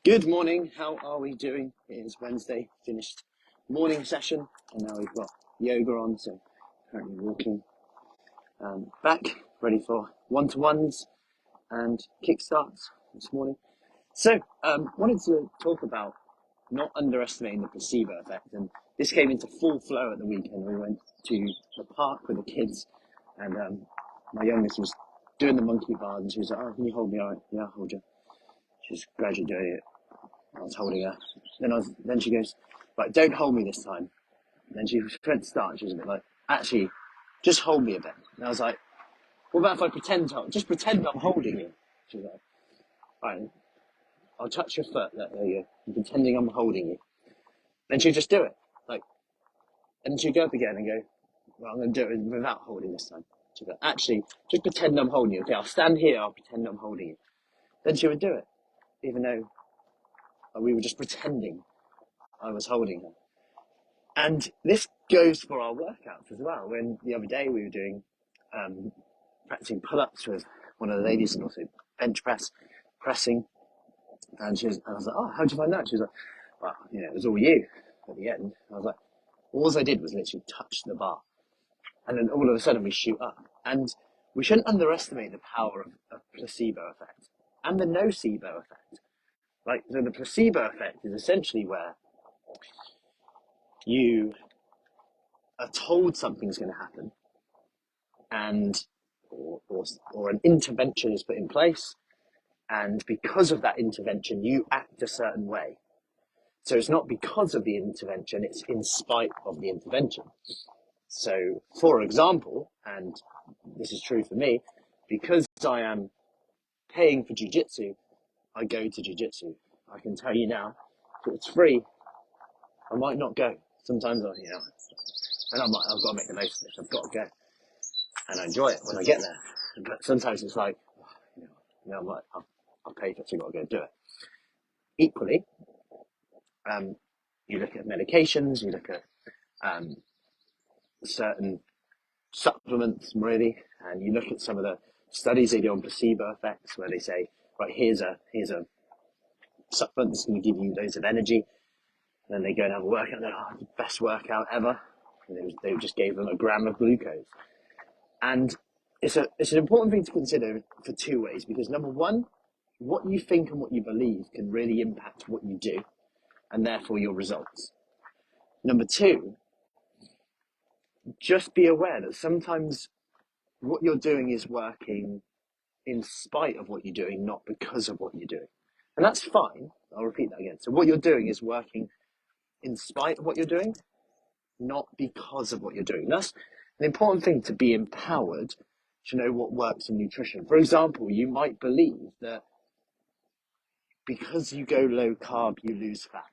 Good morning. How are we doing? It is Wednesday, finished morning session, and now we've got yoga on, so currently walking back, ready for one-to-ones and kickstarts this morning. So, wanted to talk about not underestimating the placebo effect, and this came into full flow at the weekend. We went to the park with the kids, and my youngest was doing the monkey bars, and she was like, "Oh, can you hold me?" All right, yeah, I'll hold you. She's gradually doing it. I was holding her. Then she goes, "Right, don't hold me this time." And then she went to start, and she was a bit like, "Actually, just hold me a bit." And I was like, "What about if I just pretend I'm holding you?" She was like, "All right, I'll touch your foot. There you go. I'm pretending I'm holding you." Then she'd just do it. And then she'd go up again and go, "Well, I'm going to do it without holding this time." She'd go, "Actually, just pretend I'm holding you. Okay, I'll stand here, I'll pretend I'm holding you." Then she would do it, even though we were just pretending I was holding her. And this goes for our workouts as well. When the other day we were doing practicing pull-ups with one of the ladies, and also bench pressing, and I was like, "Oh, how'd you find that?" She was like, "Well, it was all you at the end." I was like, all I did was literally touch the bar, and then all of a sudden we shoot up. And we shouldn't underestimate the power of placebo effect and the nocebo effect. So the placebo effect is essentially where you are told something's going to happen, and or an intervention is put in place, and because of that intervention you act a certain way. So it's not because of the intervention, it's in spite of the intervention. So for example, and this is true for me, because I am paying for jiu-jitsu, I go to jiu-jitsu. I can tell you now, if it's free, I might not go. Sometimes and I've got to make the most of it. I've got to go, and I enjoy it when I get there. But sometimes it's like, I'm like, I've paid for it, so I've got to go do it. Equally, you look at medications, you look at certain supplements, really, and you look at some of the studies they do on placebo effects, where they say, right, here's a supplement that's going to give you loads of energy, and then they go and have a workout, and they're like, "Oh, the best workout ever," and they just gave them a gram of glucose. And it's an important thing to consider for two ways, because number one, what you think and what you believe can really impact what you do, and therefore your results. Number two, just be aware that sometimes what you're doing is working in spite of what you're doing, not because of what you're doing. And that's fine. I'll repeat that again. So what you're doing is working in spite of what you're doing, not because of what you're doing. That's an important thing, to be empowered to know what works in nutrition. For example, you might believe that because you go low carb, you lose fat.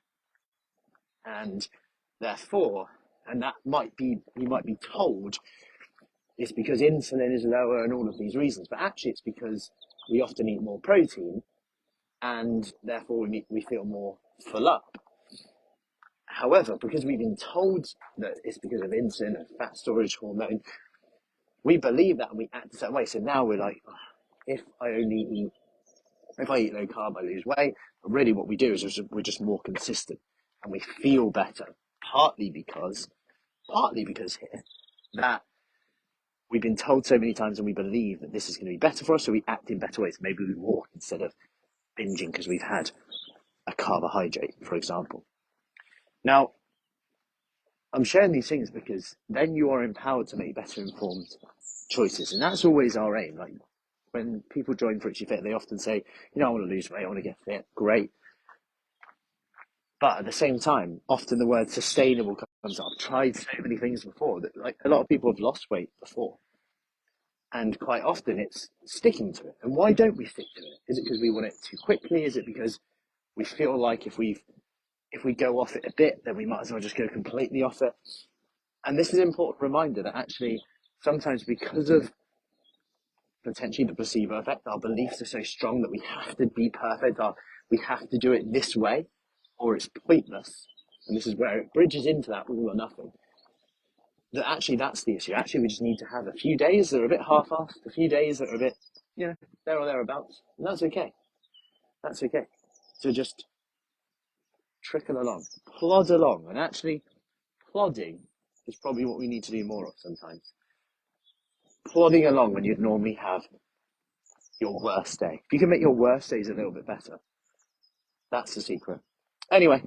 And therefore, and that might be, you might be told it's because insulin is lower and all of these reasons, but actually it's because we often eat more protein, and therefore we feel more full up. However, because we've been told that it's because of insulin and fat storage hormone, we believe that and we act a certain way. So now we're like, oh, if I eat low carb, I lose weight. But really what we do is we're just more consistent and we feel better, partly because here that we've been told so many times and we believe that this is going to be better for us, so we act in better ways. Maybe we walk instead of binging because we've had a carbohydrate, for example. Now, I'm sharing these things because then you are empowered to make better informed choices, and that's always our aim. Like when people join Fruci Fit, they often say, I want to lose weight, I want to get fit. Great. But at the same time, often the word sustainable comes up. I've tried so many things before that, like, a lot of people have lost weight before. And quite often it's sticking to it. And why don't we stick to it? Is it because we want it too quickly? Is it because we feel like if we go off it a bit, then we might as well just go completely off it? And this is an important reminder that actually sometimes, because of potentially the placebo effect, our beliefs are so strong that we have to be perfect, we have to do it this way, or it's pointless. And this is where it bridges into that all or nothing. That actually that's the issue. Actually, we just need to have a few days that are a bit half-assed, a few days that are a bit, there or thereabouts, and that's okay. That's okay. So just trickle along, plod along. And actually, plodding is probably what we need to do more of sometimes. Plodding along when you'd normally have your worst day. If you can make your worst days a little bit better, that's the secret. Anyway,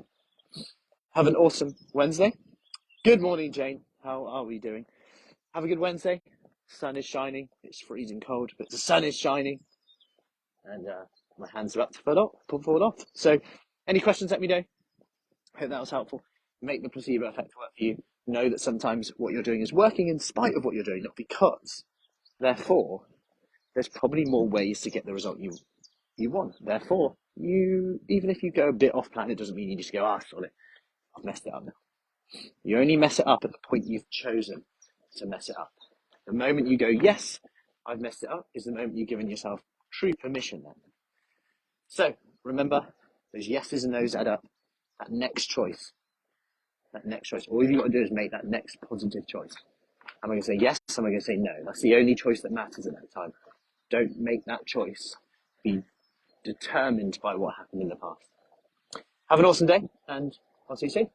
have an awesome Wednesday. Good morning, Jane. How are we doing? Have a good Wednesday. Sun is shining. It's freezing cold, but the sun is shining. And my hands are up to pull forward off. So any questions, let me know. Hope that was helpful. Make the placebo effect work for you. Know that sometimes what you're doing is working in spite of what you're doing, not because. Therefore, there's probably more ways to get the result you want. Therefore, even if you go a bit off plan, it doesn't mean you just go, sorry, I've messed it up now. You only mess it up at the point you've chosen to mess it up. The moment you go, yes, I've messed it up, is the moment you've given yourself true permission then. So remember, those yeses and nos add up. That next choice, all you've got to do is make that next positive choice. Am I going to say yes? Am I going to say no? That's the only choice that matters at that time. Don't make that choice be determined by what happened in the past. Have an awesome day, and I'll see you soon.